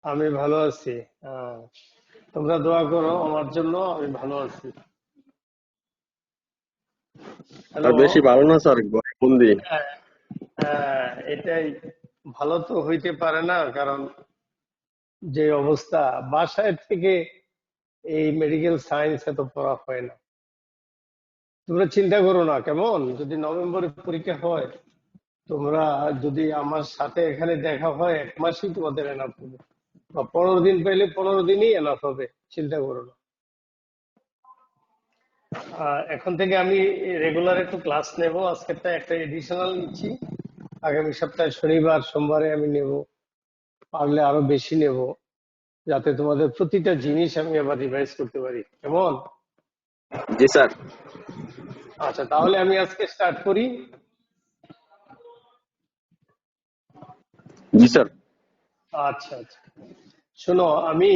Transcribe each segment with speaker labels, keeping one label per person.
Speaker 1: আমি ভালো আছি। আহ, তোমরা দোয়া করো আমার জন্য, আমি ভালো আছি।
Speaker 2: আর
Speaker 1: হ্যালো।
Speaker 2: বেশি ভালো না স্যার, ঘরে বন্দি।
Speaker 1: এটাই, ভালো তো হইতে পারে না, কারণ যে অবস্থা বাসায় থেকে এই মেডিকেল সায়েন্স এত পড়া হয় না। তোমরা চিন্তা করো না, কেমন? যদি নভেম্বরে পরীক্ষা হয়, তোমরা যদি আমার সাথে এখানে দেখা হয়, 1 মাসই তোমাদের এনাফ হবে, বা 15 দিন পাইলে 15 দিনই এনাফ হবে। চিন্তা করো না। এখন থেকে আমি রেগুলার একটু ক্লাস নেব। আজকেরটা একটা এডিশনাল নিচ্ছি, আগামী সপ্তাহে শনিবার সোমবারে আমি নেব, পারলে আরো বেশি নেব, যাতে তোমাদের প্রতিটা জিনিস আমি আবার রিভাইজ করতে পারি। কেমন?
Speaker 2: জি স্যার।
Speaker 1: আচ্ছা, তাহলে আমি আজকে স্টার্ট করি।
Speaker 2: জি স্যার।
Speaker 1: আচ্ছা আচ্ছা, শোনো, আমি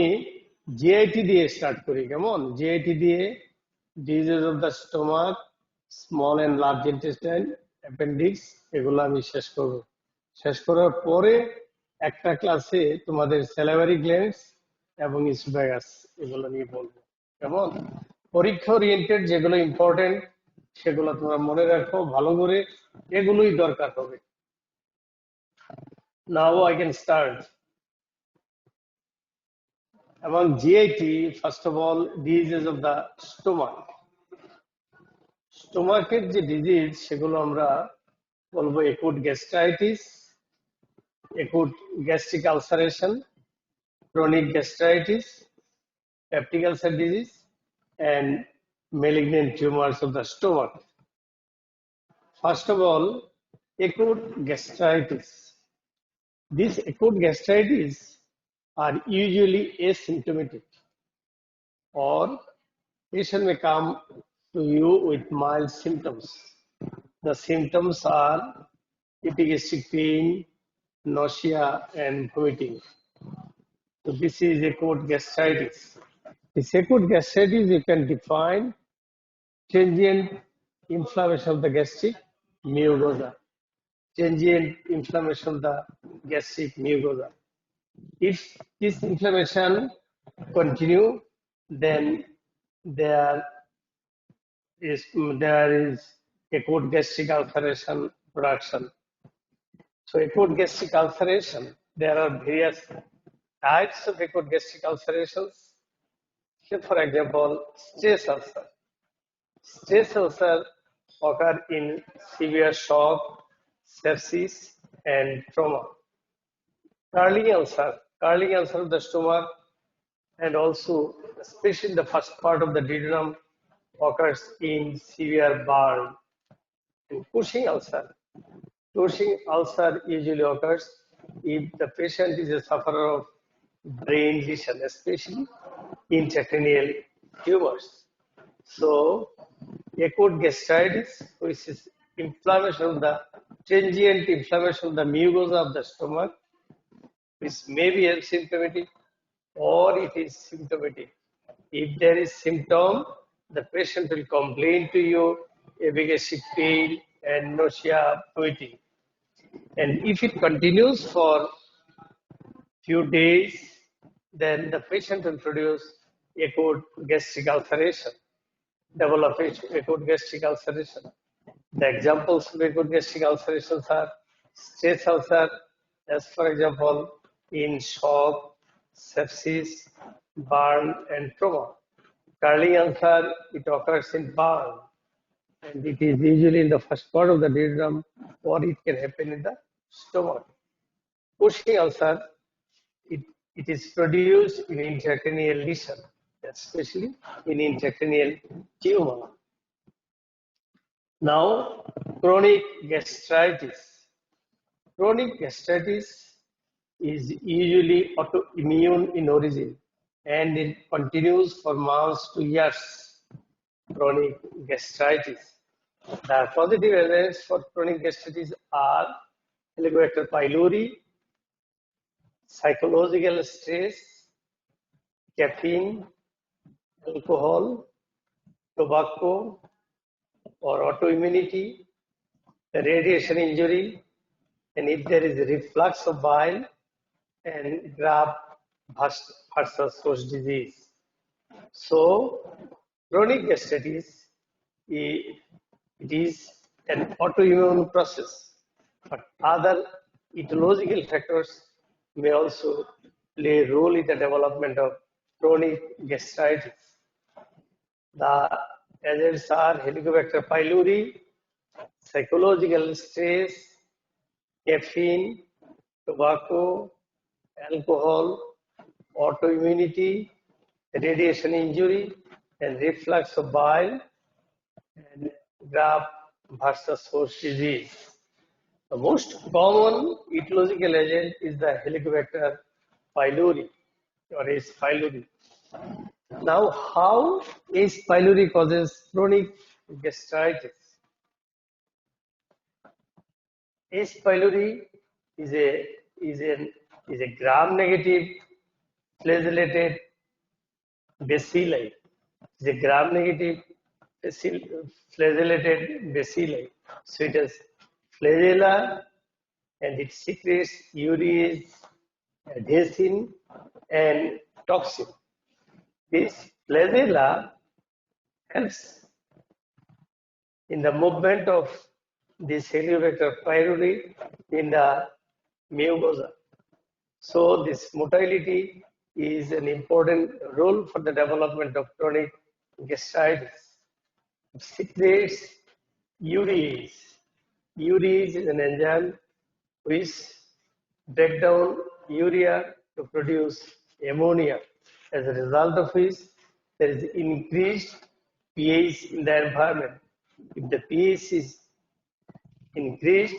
Speaker 1: জিআইটি দিয়ে স্টার্ট করি। কেমন? জিআইটি দিয়ে disease of the stomach, small and large intestine, appendix, এগুলো আমি শেষ করব। শেষ করার পরে একটা ক্লাসে তোমাদের স্যালারি গ্ল্যান্ডস এবং ইসোফেগাস এগুলো নিয়ে বলবো। কেমন? পরীক্ষা ওরিয়েন্টেড যেগুলো ইম্পর্টেন্ট সেগুলো তোমরা মনে রাখো ভালো করে, এগুলোই দরকার হবে। Now I can start. এবং GIT, first of all, disease of the stomach. স্টোমাকের যে ডিজিজ সেগুলো আমরা বলবো acute gastritis, acute gastric ulceration, chronic gastritis, peptic ulcer disease, and malignant tumors of the stomach. First of all, acute gastritis. These acute gastritis are usually asymptomatic, or patient may come to you with mild symptoms. The symptoms are epigastric pain, nausea, and vomiting. So this is acute gastritis. This acute gastritis you can define transient inflammation of the gastric mucosa. Transient inflammation of the gastric mucosa. If this inflammation continue, then there there is acute gastric ulceration production. So acute gastric ulceration, there are various types of acute gastric ulcerations. Say for example, stress ulcer. Stress ulcer occur in severe shock, sepsis, and trauma. Curling ulcer of the stomach, and also, especially the first part of the duodenum, occurs in severe burn. And Cushing ulcer usually occurs if the patient is a sufferer of brain lesion, especially intracranial tumors. So, acute gastritis, which is inflammation of the transient inflammation of the mucosa of the stomach, which may be asymptomatic or it is symptomatic. If there is symptom, the patient will complain to you, gastric pain and nausea, vomiting. And if it continues for few days, then the patient will produce acute gastric ulceration, develop acute gastric ulceration. The examples of acute gastric ulcerations are stress ulcer, as for example, in shock, sepsis, burn, and trauma. Curling ulcer, it occurs in burn, and it is usually in the first part of the duodenum, or it can happen in the stomach. Cushing ulcer, it, it is produced in intracranial lesion, especially in intracranial tumor. Now, chronic gastritis. Chronic gastritis is usually autoimmune in origin, and it continues for months to years. Chronic gastritis. The positive evidence for chronic gastritis are Helicobacter pylori, psychological stress, caffeine, alcohol, tobacco, or autoimmunity, radiation injury, and if there is reflux of bile and graft versus host disease. So, chronic gastritis, it is an autoimmune process, but other etiological factors may also play a role in the development of chronic gastritis. The agents are Helicobacter pylori, psychological stress, caffeine, tobacco, alcohol, autoimmunity, radiation injury, and reflux of bile, and graft versus host disease. The most common etiological agent is the Helicobacter pylori or H. pylori. Now, how H. pylori causes chronic gastritis? H. pylori is a gram-negative flagellated bacilli. It's a gram-negative flagellated bacilli. So it has flagella and it secretes urease, adhesin, and toxin. This flagella helps in the movement of this Helicobacter pylori in the mucosa. So this motility is an important role for the development of chronic gastritis. It secretes urease. Urease is an enzyme which break down urea to produce ammonia. As a result of which, there is increased pH in the environment. If the pH is increased,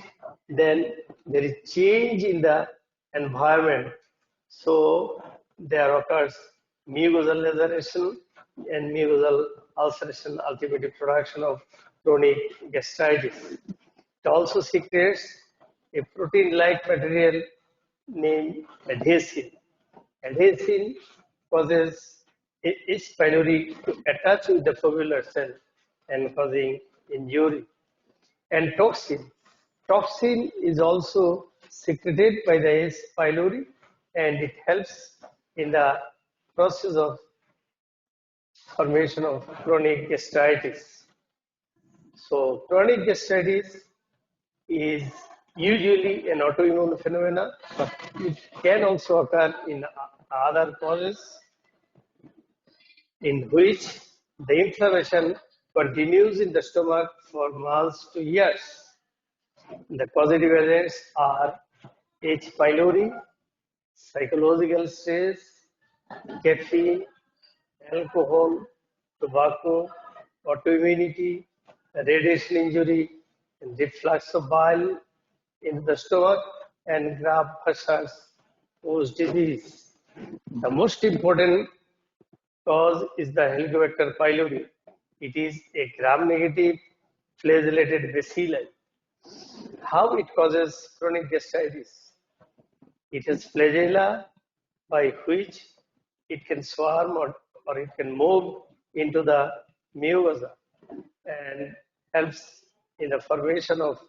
Speaker 1: then there is change in the environment. So there occurs mucosal laceration and mucosal ulceration, ultimately production of chronic gastritis. It also secretes a protein-like material named adhesin. Adhesin causes H. pylori to attach with the foveolar cell and causing injury. And toxin. Toxin is also secreted by the H. pylori and it helps in the process of formation of chronic gastritis. So chronic gastritis is usually an autoimmune phenomenon, but it can also occur in other causes in which the inflammation continues in the stomach for months to years. The causative agents are H. pylori, psychological stress, caffeine, alcohol, tobacco, autoimmunity, radiation injury, and reflux of bile in the stomach, and graft versus host disease. The most important cause is the Helicobacter pylori. It is a gram-negative flagellated bacilli. How it causes chronic gastritis? It has flagella by which it can swarm or it can move into the mucosa and helps in the formation of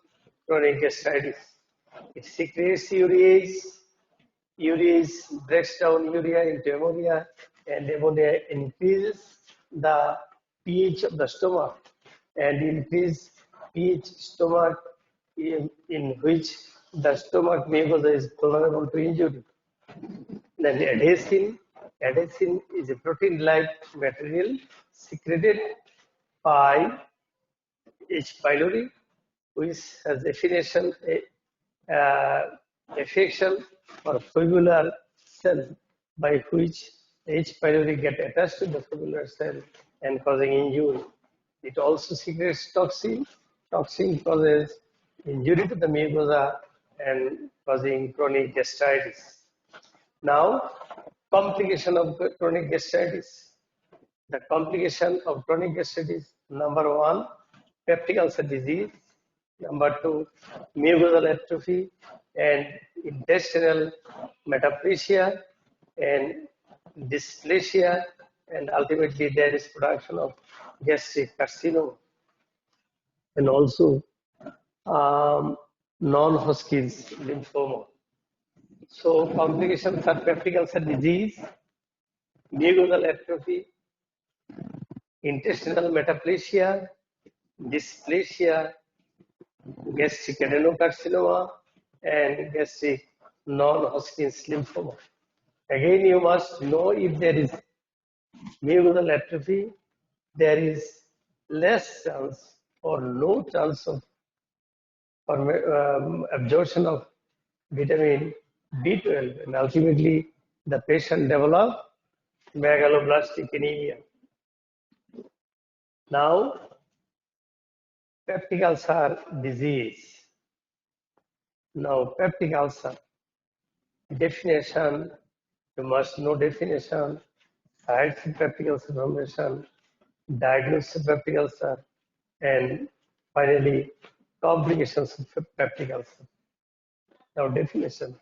Speaker 1: chronic gastritis. It secretes urease. Urease breaks down urea into ammonia, and ammonia increases the pH of the stomach, and increase pH stomach in which the stomach mucosa is vulnerable to injury. Then adhesin is a protein-like material secreted by H. pylori, which has affection or foveolar cell, by which H. pylori get attached to the foveolar cell and causing injury. It also secretes toxin. Toxin causes injury to the mucosa and causing chronic gastritis. Now, complication of chronic gastritis. The complication of chronic gastritis, number one, peptic ulcer disease, number two, mucosal atrophy, and intestinal metaplasia, and dysplasia, and ultimately there is production of gastric carcinoma, and also non-Hodgkin's lymphoma. So complications are peptic ulcer disease, mucosal atrophy, intestinal metaplasia, dysplasia, gastric adenocarcinoma, and gastric non-Hodgkin's lymphoma. Again, you must know if there is mucosal atrophy, there is less chance or no chance of absorption of vitamin B12, and ultimately the patient develop megaloblastic anemia. Now, peptic ulcer disease. Now, peptic ulcer definition, you must know definition, sites of peptic ulcer formation, diagnosis of peptic ulcer, and finally, complications of peptic ulcer. Now, definition.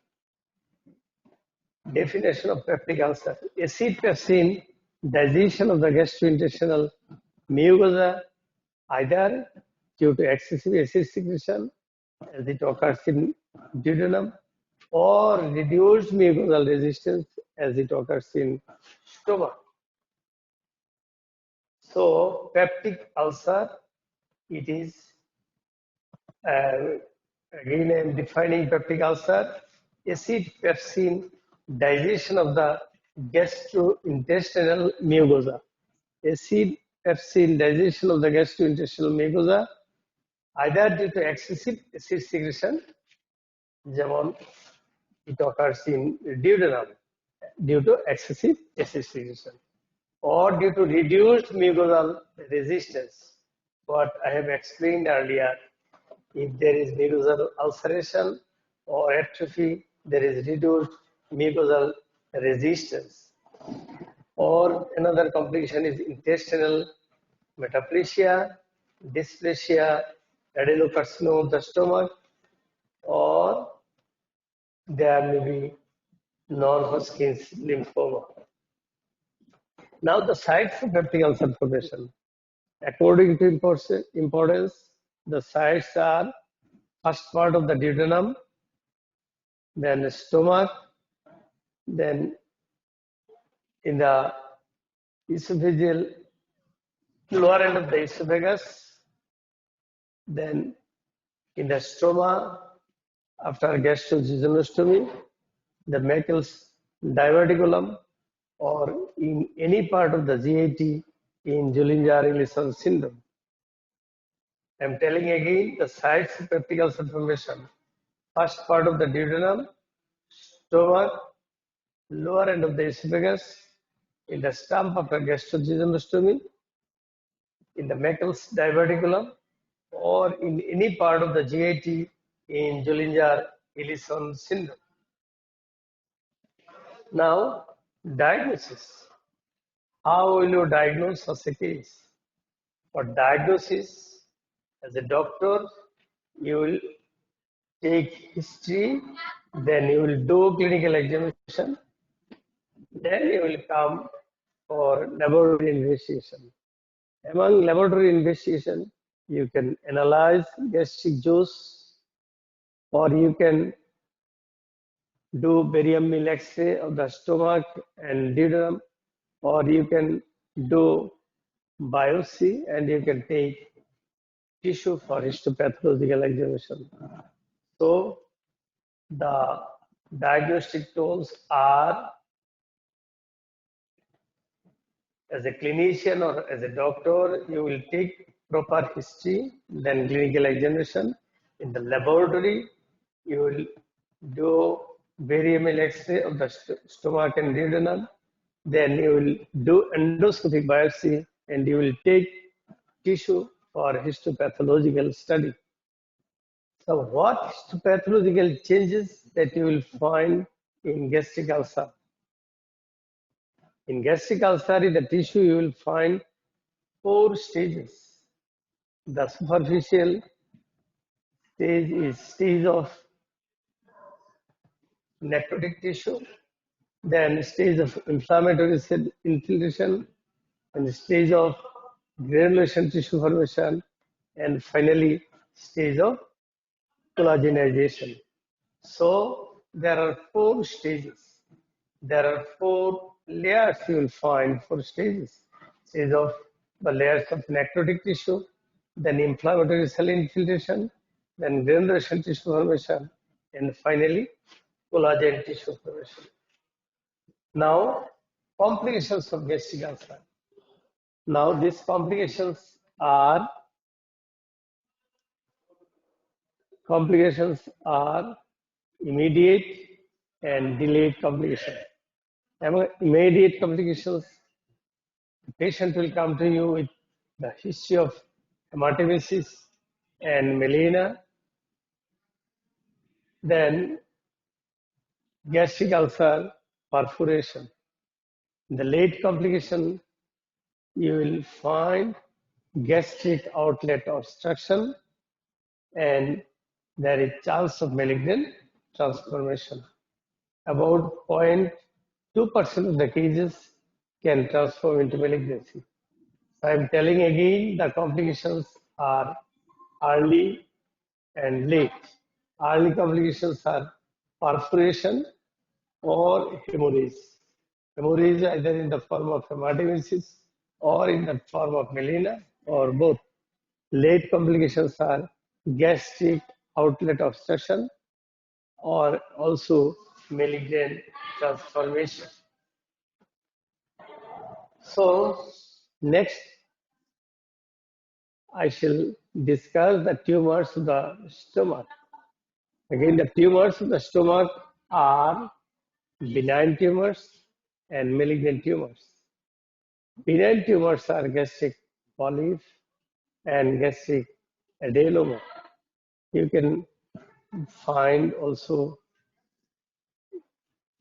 Speaker 1: Definition of peptic ulcer. Acid pepsin digestion of the gastrointestinal mucosa either due to excessive acid secretion as it occurs in duodenum or reduced mucosal resistance as it occurs in stomach. So peptic ulcer, it is again I am defining peptic ulcer, acid pepsin digestion of the gastrointestinal mucosa. Acid pepsin digestion of the gastrointestinal mucosa either due to excessive acid secretion, যেমন it occurs in duodenum due to excessive acid secretion, or due to reduced mucosal resistance. What I have explained earlier, if there is mucosal ulceration or atrophy, there is reduced mucosal resistance. Or another complication is intestinal metaplasia, dysplasia, adenocarcinoma of the stomach, or there may be non-Hodgkin's lymphoma. Now the sites of peptic ulcer formation. According to importance, the sites are first part of the duodenum, then the stomach, then in the esophageal lower end of the esophagus, then in the stoma after gastrojejunostomy, the Meckel's diverticulum, or in any part of the GIT in Zollinger-Ellison syndrome. I'm telling again the sites of peptic ulcer formation. First part of the duodenum, stomach, lower end of the esophagus, in the stump after gastrojejunostomy, in the Meckel's diverticulum, or in any part of the GIT in Zollinger-Ellison syndrome. Now, diagnosis. How will you diagnose such a case? For diagnosis, as a doctor, you will take history, then you will do clinical examination, then you will come for laboratory investigation. Among laboratory investigation, you can analyze gastric juice, or you can do barium meal X-ray of the stomach and duodenum, or you can do biopsy and you can take tissue for histopathological examination. So the diagnostic tools are, as a clinician or as a doctor, you will take proper history, then clinical examination. In the laboratory, you will do barium X-ray of the stomach and duodenum. Then you will do endoscopic biopsy and you will take tissue for histopathological study. So what histopathological changes that you will find in gastric ulcer? In gastric ulcer, in the tissue, you will find 4 stages. The superficial stage is stage of necrotic tissue, then stage of inflammatory cell infiltration, and the stage of granulation tissue formation, and finally stage of collagenization. So there are 4 stages. There are 4 layers you will find, 4 stages. Stage of the layers of necrotic tissue, then inflammatory cell infiltration, then granulation tissue formation, and finally collagen tissue formation. Now, complications of gastric ulcer. Now, these complications are immediate and delayed complications. Among immediate complications, the patient will come to you with the history of hematemesis and melena, then gastric ulcer, perforation. In the late complication, you will find gastric outlet obstruction and there is chance of malignant transformation. About 0.2% of the cases can transform into malignancy. So I'm telling again, the complications are early and late. Early complications are perforation or hemorrhage. Hemorrhage either in the form of hematemesis or in the form of melena or both. Late complications are gastric outlet obstruction or also malignant transformation. So next I shall discuss the tumors of the stomach. Again, the tumors of the stomach are benign tumors and malignant tumors. Benign tumors are gastric polyp and gastric adenoma. You can find also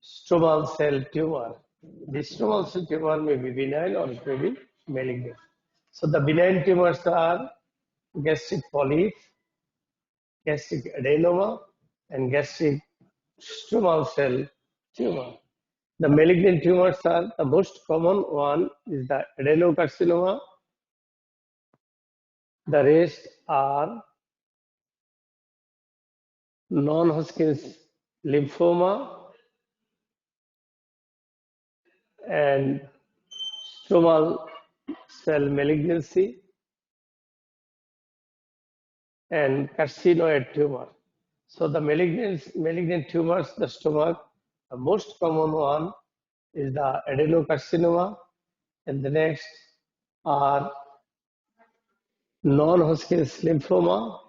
Speaker 1: stromal cell tumor. The stromal cell tumor may be benign or it may be malignant. So the benign tumors are gastric polyp, gastric adenoma, and gastric stromal cell tumor. The malignant tumors are the most common one is the adenocarcinoma. The rest are non-Hodgkin's lymphoma and stromal cell malignancy and carcinoid tumor. So the malignant tumors, the stomach, the most common one is the adenocarcinoma, and the next are non-Hodgkin's lymphoma,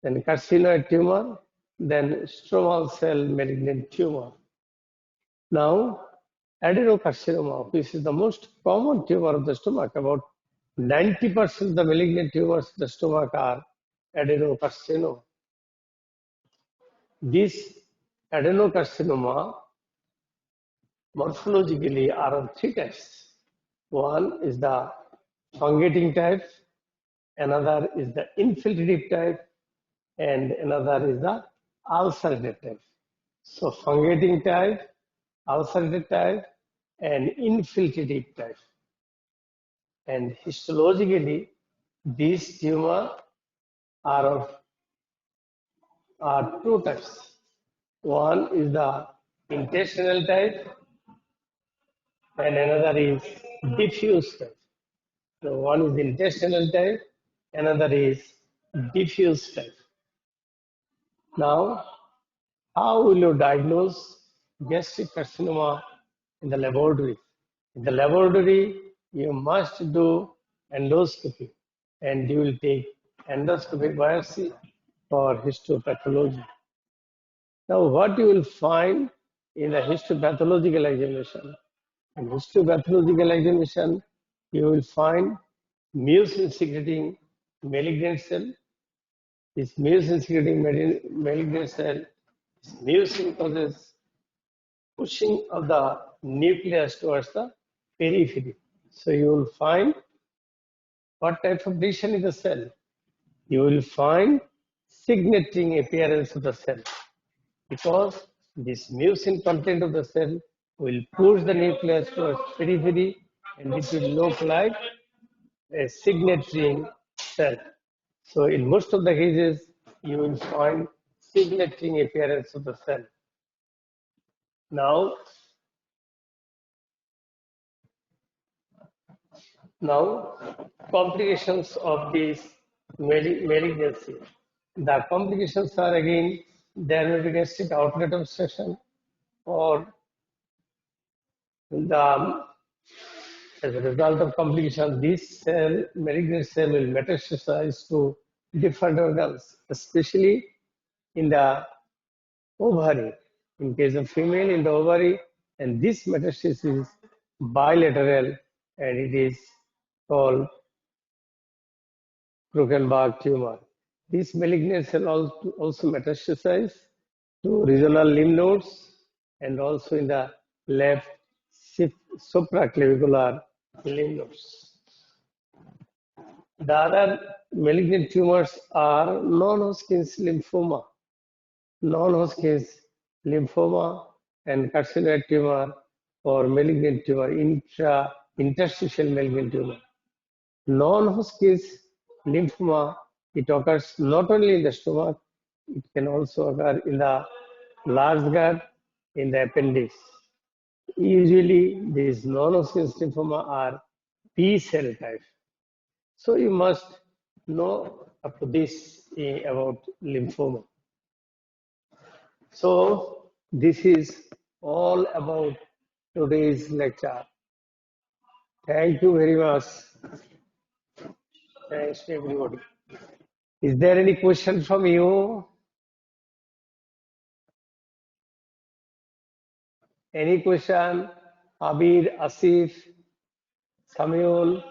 Speaker 1: then carcinoid tumor, then stromal cell malignant tumor. Now, adenocarcinoma, which is the most common tumor of the stomach, about 90% of the malignant tumors of the stomach are adenocarcinoma. This adenocarcinoma morphologically are of 3 types. One is the fungating type, another is the infiltrative type, and another is the ulcerative type. So fungating type, ulcerative type, and infiltrative type. And histologically, these tumors are 2 types. One is the intestinal type, and another is diffuse type. So one is intestinal type, another is diffuse type. Now, how will you diagnose gastric carcinoma in the laboratory? In the laboratory, you must do endoscopy and you will take endoscopic biopsy for histopathology. Now, what you will find in the histopathological examination? In histopathological examination, you will find mucin secreting malignant cell. This mucin secreting malignant cell, mucin causes pushing of the nucleus towards the periphery. So you will find what type of lesion is the cell. You will find signating appearance of the cell because this mucin content of the cell will push the nucleus towards periphery and it will look like a signating cell. So in most of the cases, you will find signating appearance of the cell. Now, complications of this malignancy. The complications are again dermatogastric outlet obstruction, or as a result of complication, this cell, malignant cell, will metastasize to different organs, especially in the ovary. In case of female, in the ovary, and this metastasis is bilateral, and it is called Krukenbach tumor. This malignant cell also metastasize to regional lymph nodes and also in the left supraclavicular lymph nodes. The other malignant tumors are non-Hodgkin's lymphoma, and carcinoid tumor or malignant tumor, interstitial malignant tumor. Non-Hodgkin's lymphoma, it occurs not only in the stomach, it can also occur in the large gut, in the appendix. Usually, these non-Hodgkin's lymphoma are B cell type. So you must know up to this about lymphoma. So this is all about today's lecture. Thank you very much. Thanks to everybody. Is there any question from you? Any question? Abir, Asif, Samuel,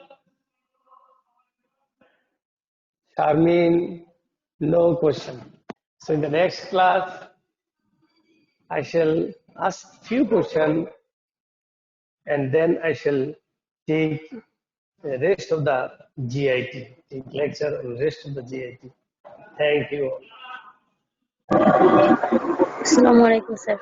Speaker 1: Charmin? No question. So in the next class, I shall ask few questions and then I shall take the rest of the GIT, take lecture on the rest of the GIT. Thank you all.
Speaker 3: Assalamualaikum, sir.